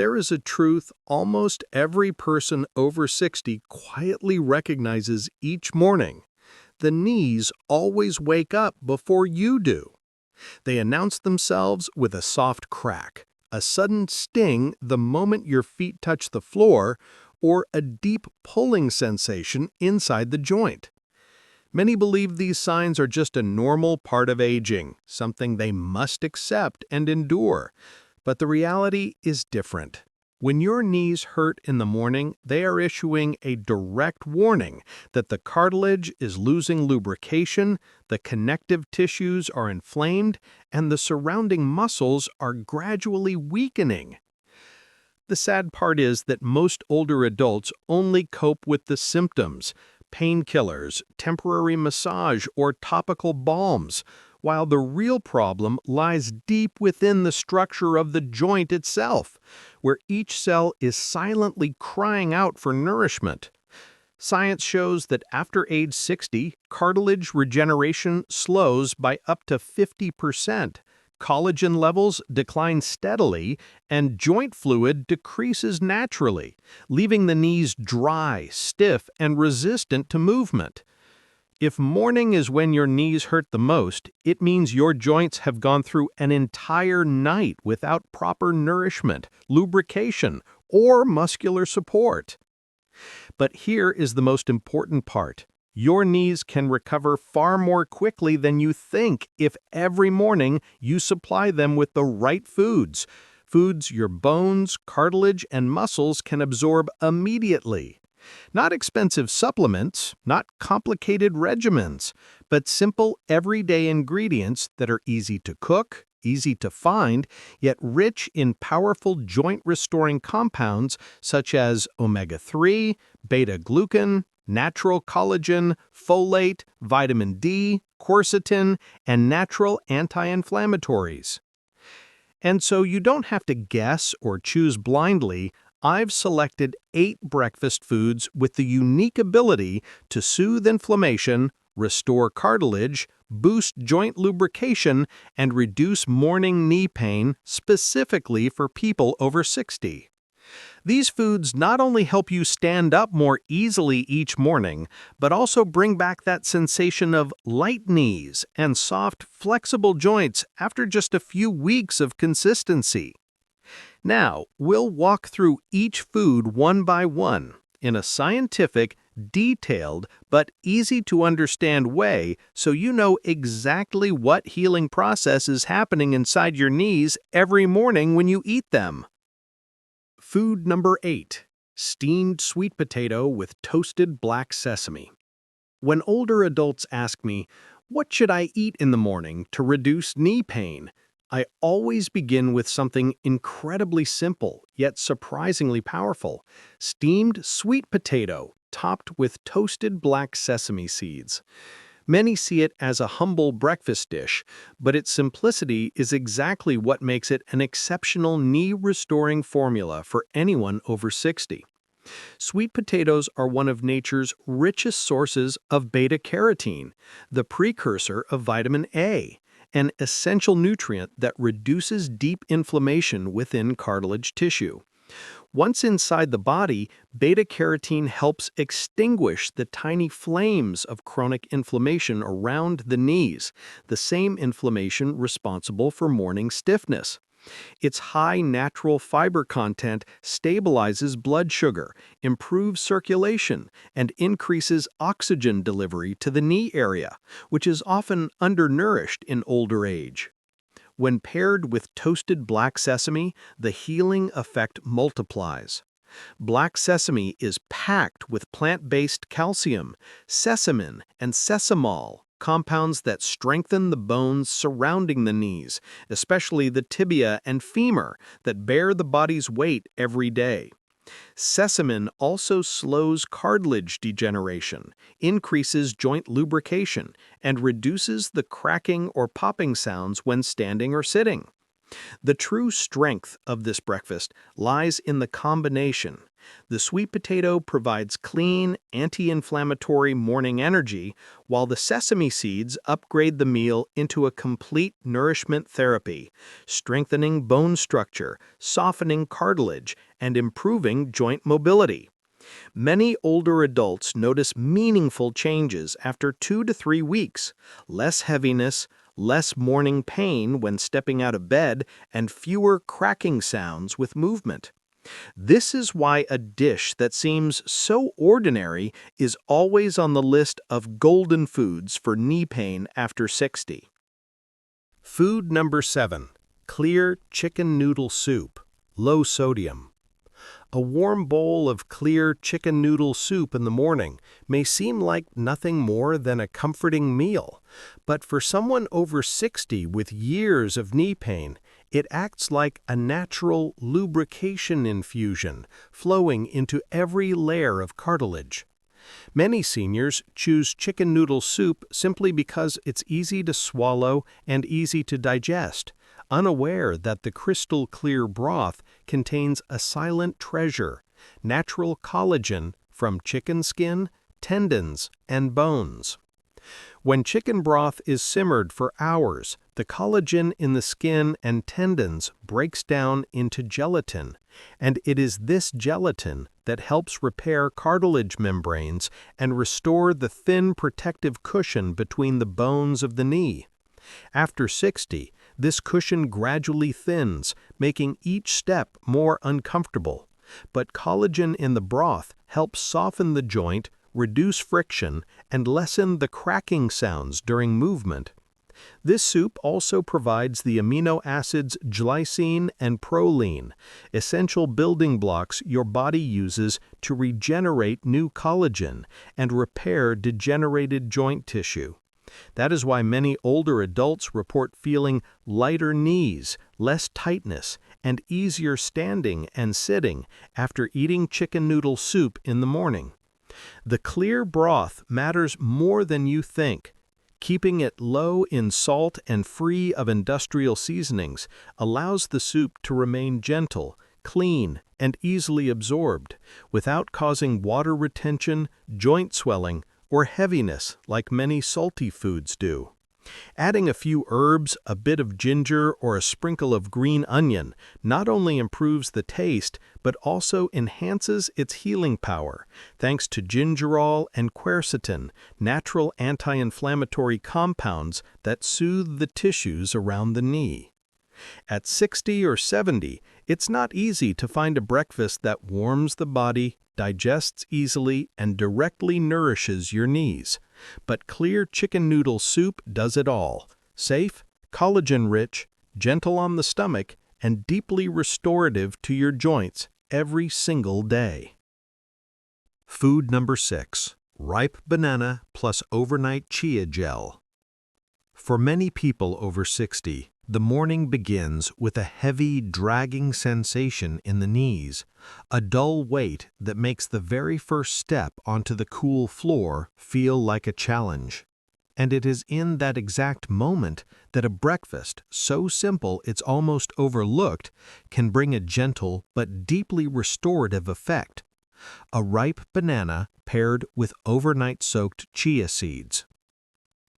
There is a truth almost every person over 60 quietly recognizes each morning. The knees always wake up before you do. They announce themselves with a soft crack, a sudden sting the moment your feet touch the floor, or a deep pulling sensation inside the joint. Many believe these signs are just a normal part of aging, something they must accept and endure. But the reality is different. When your knees hurt in the morning, they are issuing a direct warning that the cartilage is losing lubrication, the connective tissues are inflamed, and the surrounding muscles are gradually weakening. The sad part is that most older adults only cope with the symptoms, painkillers, temporary massage, or topical balms, while the real problem lies deep within the structure of the joint itself, where each cell is silently crying out for nourishment. Science shows that after age 60, cartilage regeneration slows by up to 50%. Collagen levels decline steadily, and joint fluid decreases naturally, leaving the knees dry, stiff, and resistant to movement. If morning is when your knees hurt the most, it means your joints have gone through an entire night without proper nourishment, lubrication, or muscular support. But here is the most important part. Your knees can recover far more quickly than you think if every morning you supply them with the right foods, foods your bones, cartilage, and muscles can absorb immediately. Not expensive supplements, not complicated regimens, but simple everyday ingredients that are easy to cook, easy to find, yet rich in powerful joint-restoring compounds such as omega-3, beta-glucan, natural collagen, folate, vitamin D, quercetin, and natural anti-inflammatories. And so you don't have to guess or choose blindly. I've selected 8 breakfast foods with the unique ability to soothe inflammation, restore cartilage, boost joint lubrication, and reduce morning knee pain specifically for people over 60. These foods not only help you stand up more easily each morning, but also bring back that sensation of light knees and soft, flexible joints after just a few weeks of consistency. Now, we'll walk through each food one by one in a scientific, detailed, but easy-to-understand way so you know exactly what healing process is happening inside your knees every morning when you eat them. Food number 8. Steamed sweet potato with toasted black sesame. When older adults ask me, "What should I eat in the morning to reduce knee pain?" I always begin with something incredibly simple, yet surprisingly powerful: steamed sweet potato topped with toasted black sesame seeds. Many see it as a humble breakfast dish, but its simplicity is exactly what makes it an exceptional knee-restoring formula for anyone over 60. Sweet potatoes are one of nature's richest sources of beta-carotene, the precursor of vitamin A, an essential nutrient that reduces deep inflammation within cartilage tissue. Once inside the body, beta-carotene helps extinguish the tiny flames of chronic inflammation around the knees, the same inflammation responsible for morning stiffness. Its high natural fiber content stabilizes blood sugar, improves circulation, and increases oxygen delivery to the knee area, which is often undernourished in older age. When paired with toasted black sesame, the healing effect multiplies. Black sesame is packed with plant-based calcium, sesamin, and sesamol, compounds that strengthen the bones surrounding the knees, especially the tibia and femur that bear the body's weight every day. Sesamin also slows cartilage degeneration, increases joint lubrication, and reduces the cracking or popping sounds when standing or sitting. The true strength of this breakfast lies in the combination: The sweet potato provides clean, anti-inflammatory morning energy, while the sesame seeds upgrade the meal into a complete nourishment therapy, strengthening bone structure, softening cartilage, and improving joint mobility. Many older adults notice meaningful changes after 2 to 3 weeks: less heaviness, less morning pain when stepping out of bed, and fewer cracking sounds with movement. This is why a dish that seems so ordinary is always on the list of golden foods for knee pain after 60. Food number 7. Clear chicken noodle soup. Low sodium. A warm bowl of clear chicken noodle soup in the morning may seem like nothing more than a comforting meal, but for someone over 60 with years of knee pain, it acts like a natural lubrication infusion flowing into every layer of cartilage. Many seniors choose chicken noodle soup simply because it's easy to swallow and easy to digest, unaware that the crystal clear broth contains a silent treasure: natural collagen from chicken skin, tendons, and bones. When chicken broth is simmered for hours, the collagen in the skin and tendons breaks down into gelatin, and it is this gelatin that helps repair cartilage membranes and restore the thin protective cushion between the bones of the knee. After 60, this cushion gradually thins, making each step more uncomfortable. But collagen in the broth helps soften the joint, reduce friction, and lessen the cracking sounds during movement. This soup also provides the amino acids glycine and proline, essential building blocks your body uses to regenerate new collagen and repair degenerated joint tissue. That is why many older adults report feeling lighter knees, less tightness, and easier standing and sitting after eating chicken noodle soup in the morning. The clear broth matters more than you think. Keeping it low in salt and free of industrial seasonings allows the soup to remain gentle, clean, and easily absorbed, without causing water retention, joint swelling, or heaviness like many salty foods do. Adding a few herbs, a bit of ginger, or a sprinkle of green onion not only improves the taste, but also enhances its healing power, thanks to gingerol and quercetin, natural anti-inflammatory compounds that soothe the tissues around the knee. At 60 or 70, it's not easy to find a breakfast that warms the body, digests easily, and directly nourishes your knees. But clear chicken noodle soup does it all: safe, collagen-rich, gentle on the stomach, and deeply restorative to your joints every single day. Food number 6. Ripe banana plus overnight chia gel. For many people over 60, the morning begins with a heavy, dragging sensation in the knees, a dull weight that makes the very first step onto the cool floor feel like a challenge. And it is in that exact moment that a breakfast so simple it's almost overlooked can bring a gentle but deeply restorative effect: a ripe banana paired with overnight-soaked chia seeds.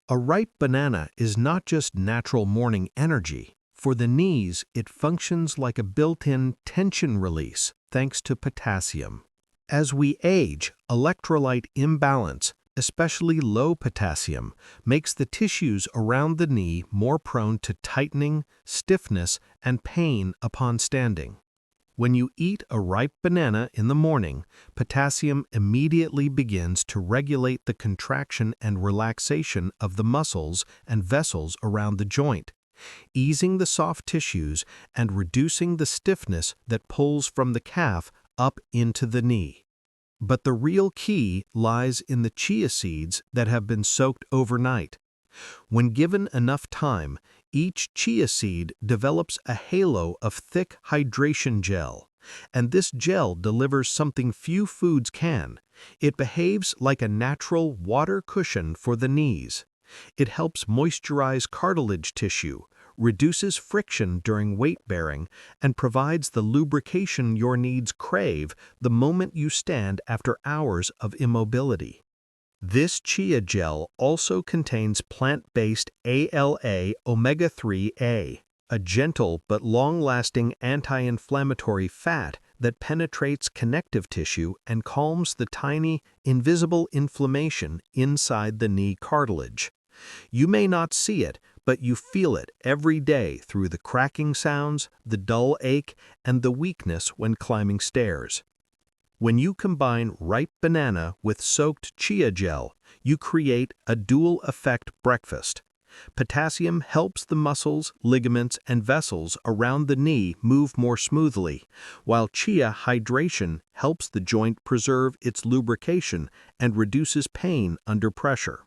A ripe banana is not just natural morning energy. For the knees, it functions like a built-in tension release thanks to potassium. As we age, electrolyte imbalance, especially low potassium, makes the tissues around the knee more prone to tightening, stiffness, and pain upon standing. When you eat a ripe banana in the morning, potassium immediately begins to regulate the contraction and relaxation of the muscles and vessels around the joint, easing the soft tissues and reducing the stiffness that pulls from the calf up into the knee. But the real key lies in the chia seeds that have been soaked overnight. When given enough time, each chia seed develops a halo of thick hydration gel, and this gel delivers something few foods can. It behaves like a natural water cushion for the knees. It helps moisturize cartilage tissue, reduces friction during weight-bearing, and provides the lubrication your knees crave the moment you stand after hours of immobility. This chia gel also contains plant-based ALA omega-3A, a gentle but long-lasting anti-inflammatory fat that penetrates connective tissue and calms the tiny, invisible inflammation inside the knee cartilage. You may not see it, but you feel it every day through the cracking sounds, the dull ache, and the weakness when climbing stairs. When you combine ripe banana with soaked chia gel, you create a dual-effect breakfast. Potassium helps the muscles, ligaments, and vessels around the knee move more smoothly, while chia hydration helps the joint preserve its lubrication and reduces pain under pressure.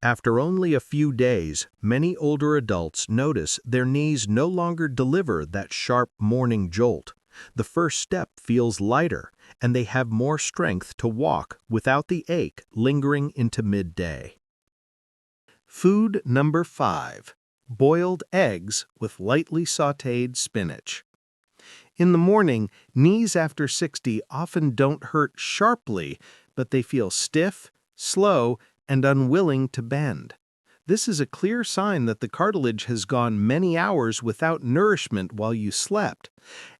After only a few days, many older adults notice their knees no longer deliver that sharp morning jolt. The first step feels lighter, and they have more strength to walk without the ache lingering into midday. Food number 5. Boiled eggs with lightly sautéed spinach. In the morning, knees after 60 often don't hurt sharply, but they feel stiff, slow, and unwilling to bend. This is a clear sign that the cartilage has gone many hours without nourishment while you slept.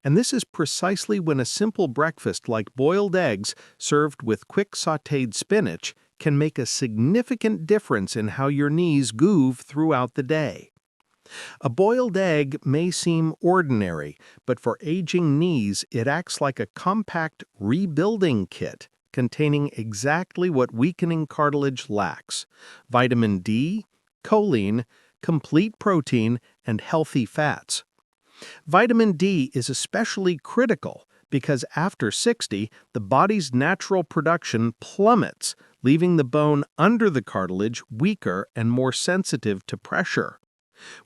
And this is precisely when a simple breakfast like boiled eggs served with quick sautéed spinach can make a significant difference in how your knees groove throughout the day. A boiled egg may seem ordinary, but for aging knees it acts like a compact rebuilding kit containing exactly what weakening cartilage lacks: vitamin D, choline, complete protein, and healthy fats. Vitamin D is especially critical because after 60, the body's natural production plummets, leaving the bone under the cartilage weaker and more sensitive to pressure.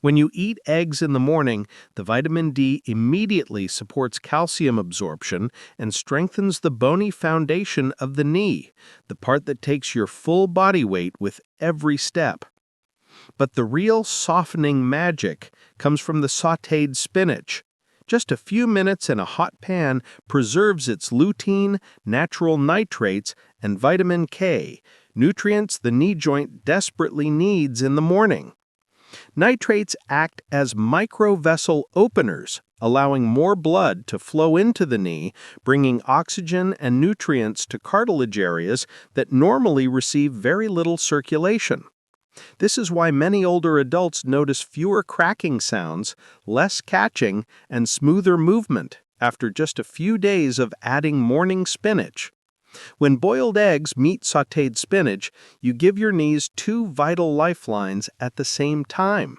When you eat eggs in the morning, the vitamin D immediately supports calcium absorption and strengthens the bony foundation of the knee, the part that takes your full body weight with every step. But the real softening magic comes from the sautéed spinach. Just a few minutes in a hot pan preserves its lutein, natural nitrates, and vitamin K, nutrients the knee joint desperately needs in the morning. Nitrates act as microvessel openers, allowing more blood to flow into the knee, bringing oxygen and nutrients to cartilage areas that normally receive very little circulation. This is why many older adults notice fewer cracking sounds, less catching, and smoother movement after just a few days of adding morning spinach. When boiled eggs meet sautéed spinach, you give your knees two vital lifelines at the same time: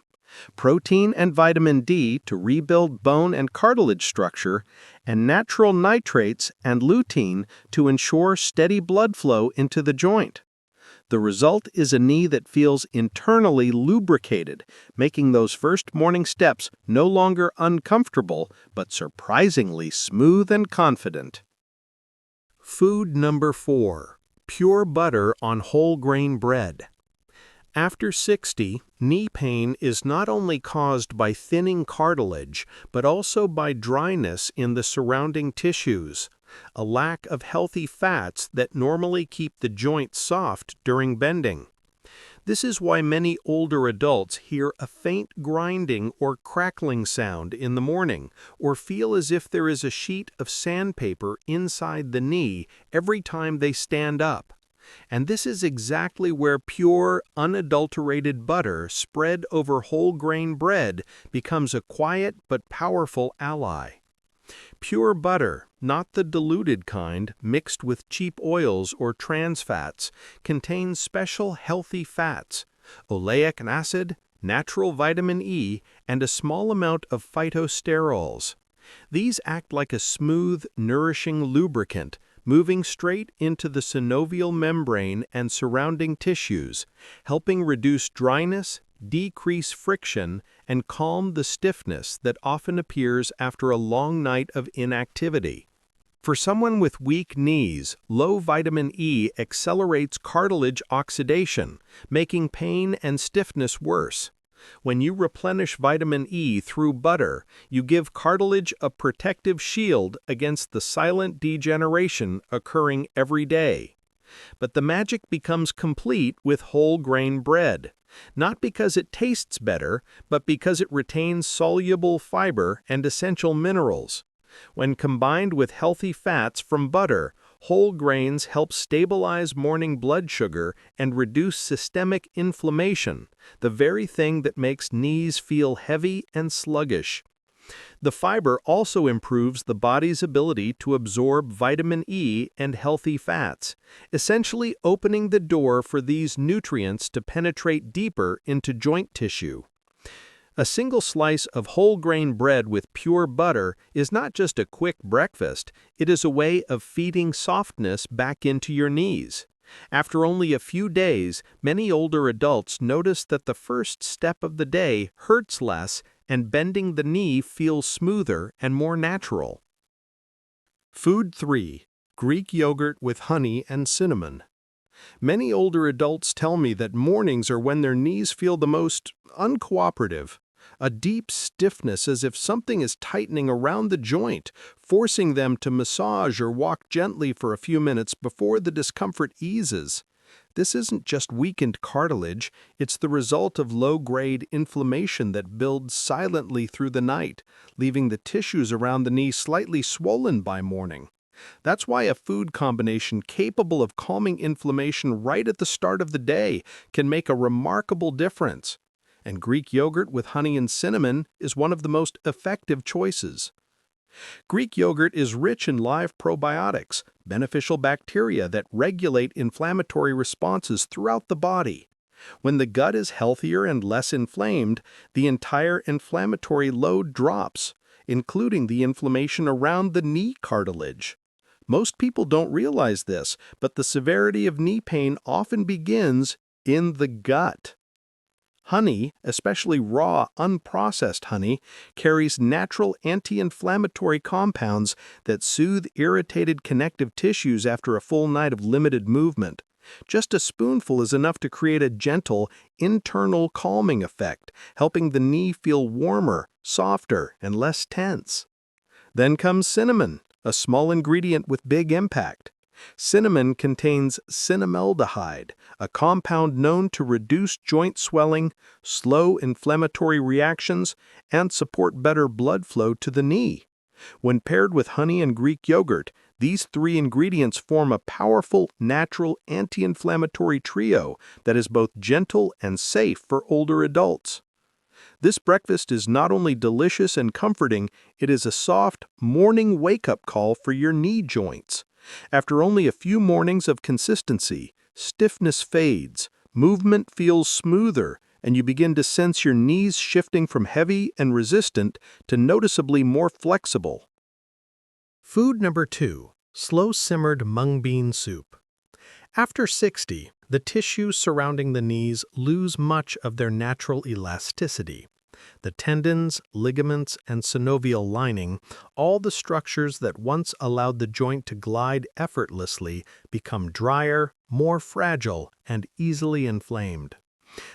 protein and vitamin D to rebuild bone and cartilage structure, and natural nitrates and lutein to ensure steady blood flow into the joint. The result is a knee that feels internally lubricated, making those first morning steps no longer uncomfortable, but surprisingly smooth and confident. Food number 4. Pure butter on whole grain bread. After 60, knee pain is not only caused by thinning cartilage, but also by dryness in the surrounding tissues, a lack of healthy fats that normally keep the joint soft during bending. This is why many older adults hear a faint grinding or crackling sound in the morning, or feel as if there is a sheet of sandpaper inside the knee every time they stand up. And this is exactly where pure, unadulterated butter spread over whole grain bread becomes a quiet but powerful ally. Pure butter, not the diluted kind mixed with cheap oils or trans fats, contains special healthy fats, oleic acid, natural vitamin E, and a small amount of phytosterols. These act like a smooth, nourishing lubricant, moving straight into the synovial membrane and surrounding tissues, helping reduce dryness, decrease friction, and calm the stiffness that often appears after a long night of inactivity. For someone with weak knees, low vitamin E accelerates cartilage oxidation, making pain and stiffness worse. When you replenish vitamin E through butter, you give cartilage a protective shield against the silent degeneration occurring every day. But the magic becomes complete with whole grain bread, not because it tastes better, but because it retains soluble fiber and essential minerals. When combined with healthy fats from butter, whole grains help stabilize morning blood sugar and reduce systemic inflammation, the very thing that makes knees feel heavy and sluggish. The fiber also improves the body's ability to absorb vitamin E and healthy fats, essentially opening the door for these nutrients to penetrate deeper into joint tissue. A single slice of whole grain bread with pure butter is not just a quick breakfast, it is a way of feeding softness back into your knees. After only a few days, many older adults notice that the first step of the day hurts less and bending the knee feels smoother and more natural. Food 3. Greek yogurt with honey and cinnamon. Many older adults tell me that mornings are when their knees feel the most uncooperative. A deep stiffness as if something is tightening around the joint, forcing them to massage or walk gently for a few minutes before the discomfort eases. This isn't just weakened cartilage, it's the result of low-grade inflammation that builds silently through the night, leaving the tissues around the knee slightly swollen by morning. That's why a food combination capable of calming inflammation right at the start of the day can make a remarkable difference. And Greek yogurt with honey and cinnamon is one of the most effective choices. Greek yogurt is rich in live probiotics, beneficial bacteria that regulate inflammatory responses throughout the body. When the gut is healthier and less inflamed, the entire inflammatory load drops, including the inflammation around the knee cartilage. Most people don't realize this, but the severity of knee pain often begins in the gut. Honey, especially raw, unprocessed honey, carries natural anti-inflammatory compounds that soothe irritated connective tissues after a full night of limited movement. Just a spoonful is enough to create a gentle, internal calming effect, helping the knee feel warmer, softer, and less tense. Then comes cinnamon, a small ingredient with big impact. Cinnamon contains cinnamaldehyde, a compound known to reduce joint swelling, slow inflammatory reactions, and support better blood flow to the knee. When paired with honey and Greek yogurt, these three ingredients form a powerful, natural anti-inflammatory trio that is both gentle and safe for older adults. This breakfast is not only delicious and comforting, it is a soft, morning wake-up call for your knee joints. After only a few mornings of consistency, stiffness fades, movement feels smoother, and you begin to sense your knees shifting from heavy and resistant to noticeably more flexible. Food number 2. Slow-simmered mung bean soup. After 60, the tissues surrounding the knees lose much of their natural elasticity. The tendons, ligaments, and synovial lining, all the structures that once allowed the joint to glide effortlessly, become drier, more fragile, and easily inflamed.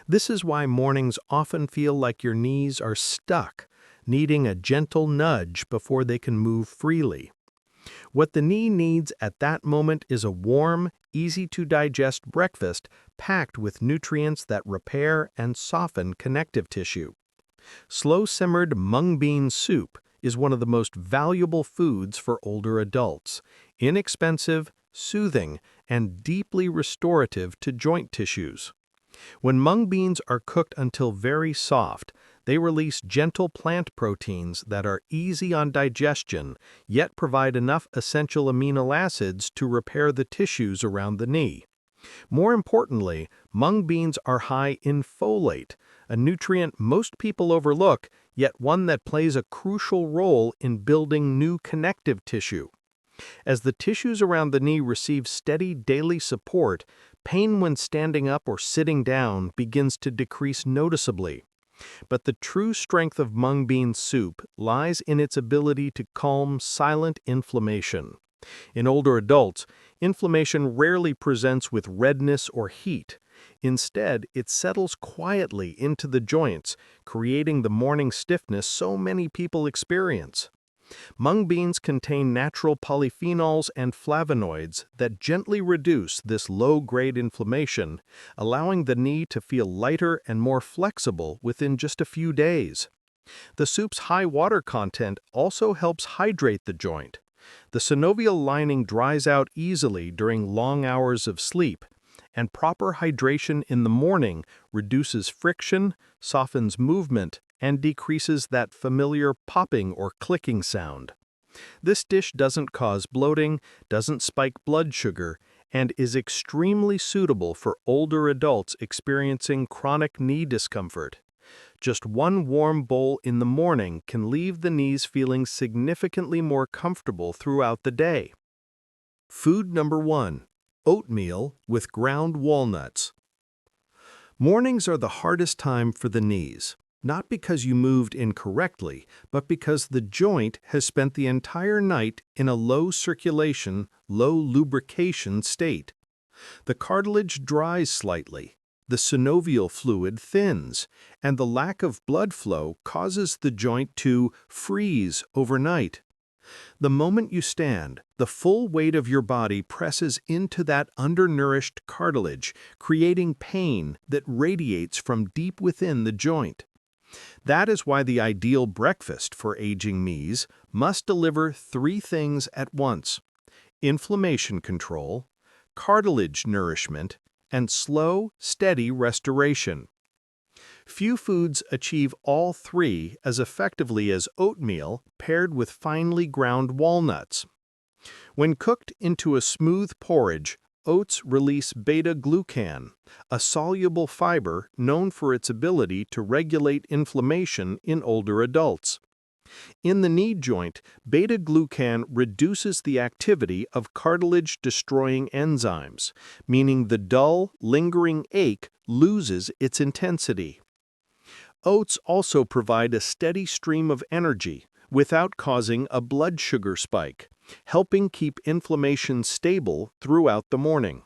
This is why mornings often feel like your knees are stuck, needing a gentle nudge before they can move freely. What the knee needs at that moment is a warm, easy-to-digest breakfast packed with nutrients that repair and soften connective tissue. Slow-simmered mung bean soup is one of the most valuable foods for older adults, inexpensive, soothing, and deeply restorative to joint tissues. When mung beans are cooked until very soft, they release gentle plant proteins that are easy on digestion, yet provide enough essential amino acids to repair the tissues around the knee. More importantly, mung beans are high in folate, a nutrient most people overlook, yet one that plays a crucial role in building new connective tissue. As the tissues around the knee receive steady daily support, pain when standing up or sitting down begins to decrease noticeably. But the true strength of mung bean soup lies in its ability to calm silent inflammation. In older adults, inflammation rarely presents with redness or heat. Instead, it settles quietly into the joints, creating the morning stiffness so many people experience. Mung beans contain natural polyphenols and flavonoids that gently reduce this low-grade inflammation, allowing the knee to feel lighter and more flexible within just a few days. The soup's high water content also helps hydrate the joint. The synovial lining dries out easily during long hours of sleep, and proper hydration in the morning reduces friction, softens movement, and decreases that familiar popping or clicking sound. This dish doesn't cause bloating, doesn't spike blood sugar, and is extremely suitable for older adults experiencing chronic knee discomfort. Just one warm bowl in the morning can leave the knees feeling significantly more comfortable throughout the day. Food number 1. Oatmeal with ground walnuts. Mornings are the hardest time for the knees, not because you moved incorrectly, but because the joint has spent the entire night in a low circulation, low lubrication state. The cartilage dries slightly, the synovial fluid thins, and the lack of blood flow causes the joint to freeze overnight. The moment you stand, the full weight of your body presses into that undernourished cartilage, creating pain that radiates from deep within the joint. That is why the ideal breakfast for aging knees must deliver 3 things at once: inflammation control, cartilage nourishment, and slow, steady restoration. Few foods achieve all 3 as effectively as oatmeal paired with finely ground walnuts. When cooked into a smooth porridge, oats release beta-glucan, a soluble fiber known for its ability to regulate inflammation in older adults. In the knee joint, beta-glucan reduces the activity of cartilage-destroying enzymes, meaning the dull, lingering ache loses its intensity. Oats also provide a steady stream of energy without causing a blood sugar spike, helping keep inflammation stable throughout the morning.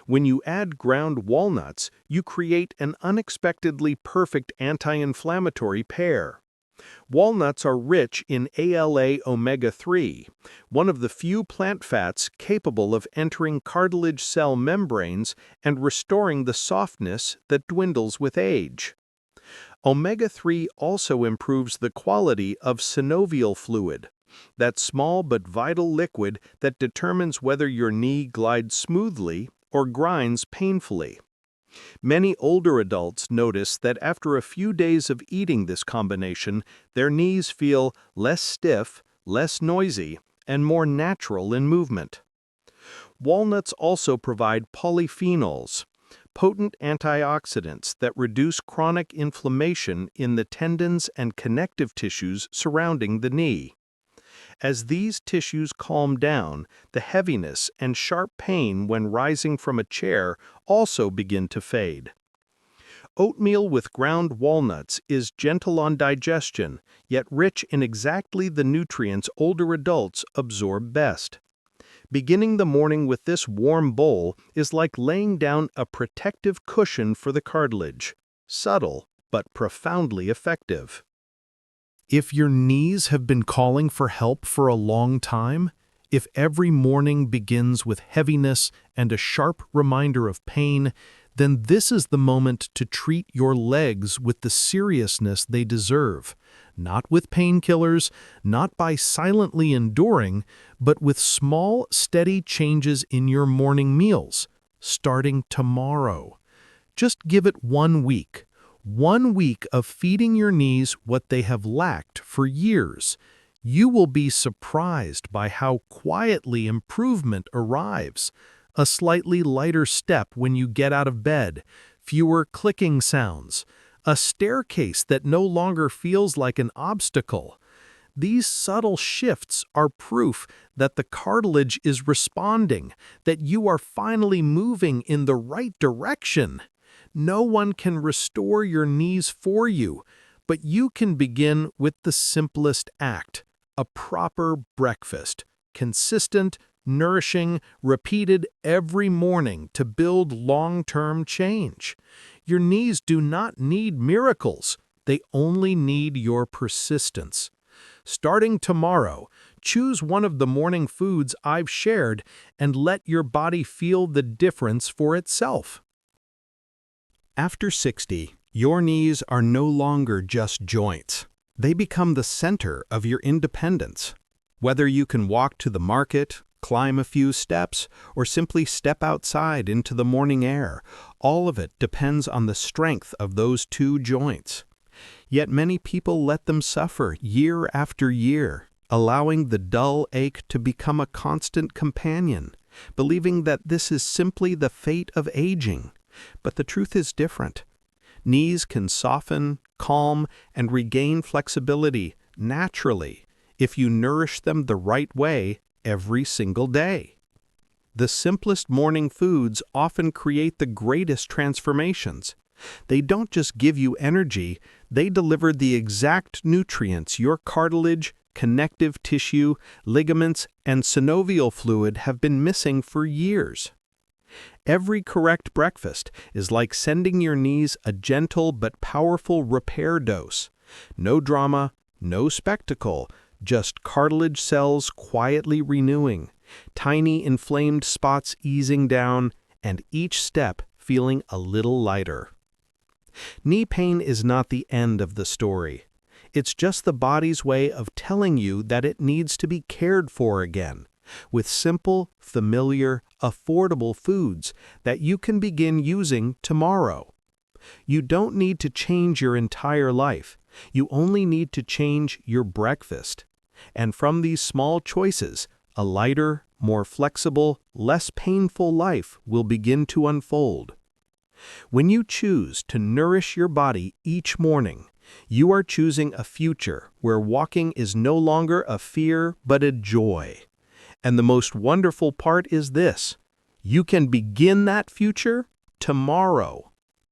When you add ground walnuts, you create an unexpectedly perfect anti-inflammatory pair. Walnuts are rich in ALA omega-3, one of the few plant fats capable of entering cartilage cell membranes and restoring the softness that dwindles with age. Omega-3 also improves the quality of synovial fluid, that small but vital liquid that determines whether your knee glides smoothly or grinds painfully. Many older adults notice that after a few days of eating this combination, their knees feel less stiff, less noisy, and more natural in movement. Walnuts also provide polyphenols, potent antioxidants that reduce chronic inflammation in the tendons and connective tissues surrounding the knee. As these tissues calm down, the heaviness and sharp pain when rising from a chair also begin to fade. Oatmeal with ground walnuts is gentle on digestion, yet rich in exactly the nutrients older adults absorb best. Beginning the morning with this warm bowl is like laying down a protective cushion for the cartilage. Subtle, but profoundly effective. If your knees have been calling for help for a long time, if every morning begins with heaviness and a sharp reminder of pain, then this is the moment to treat your legs with the seriousness they deserve. Not with painkillers, not by silently enduring, but with small, steady changes in your morning meals, starting tomorrow. Just give it 1 week. 1 week of feeding your knees what they have lacked for years. You will be surprised by how quietly improvement arrives. A slightly lighter step when you get out of bed, fewer clicking sounds, a staircase that no longer feels like an obstacle. These subtle shifts are proof that the cartilage is responding, that you are finally moving in the right direction. No one can restore your knees for you, but you can begin with the simplest act: a proper breakfast, consistent, nourishing, repeated every morning to build long-term change. Your knees do not need miracles. They only need your persistence. Starting tomorrow, choose one of the morning foods I've shared and let your body feel the difference for itself. After 60, your knees are no longer just joints. They become the center of your independence. Whether you can walk to the market, climb a few steps, or simply step outside into the morning air, all of it depends on the strength of those two joints. Yet many people let them suffer year after year, allowing the dull ache to become a constant companion, believing that this is simply the fate of aging. But the truth is different. Knees can soften, calm, and regain flexibility naturally if you nourish them the right way every single day. The simplest morning foods often create the greatest transformations. They don't just give you energy, they deliver the exact nutrients your cartilage, connective tissue, ligaments, and synovial fluid have been missing for years. Every correct breakfast is like sending your knees a gentle but powerful repair dose. No drama, no spectacle, just cartilage cells quietly renewing, tiny inflamed spots easing down, and each step feeling a little lighter. Knee pain is not the end of the story. It's just the body's way of telling you that it needs to be cared for again, with simple, familiar, affordable foods that you can begin using tomorrow. You don't need to change your entire life. You only need to change your breakfast. And from these small choices, a lighter, more flexible, less painful life will begin to unfold. When you choose to nourish your body each morning, you are choosing a future where walking is no longer a fear but a joy. And the most wonderful part is this: you can begin that future tomorrow.